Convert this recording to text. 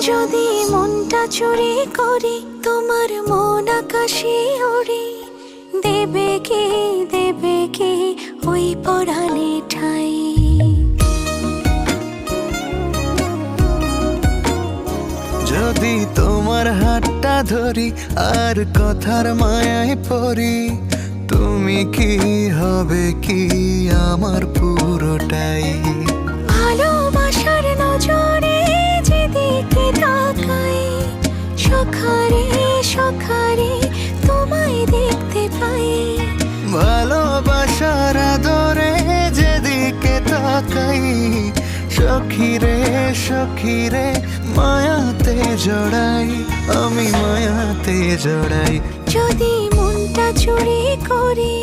যদি মনটা চুরি করি তোমার মন আকাশে ওড়ে, দেবে কি ওই পরাণে ঠাই। যদি তোমার হাতটা ধরি আর কথার মায়ায় পড়ি, তুমি কি হবে কি আমার পুরোটাই। ভালোবাসার নজরে যেদিকে তাকাই, সখারে সখারে তোমায় দেখতে পাই। ভালোবাসার আদরে যেদিকে তাকাই, সখিরে সখিরে মায়াতে জড়াই, আমি মায়াতে জড়াই। যদি মনটা চুরি করি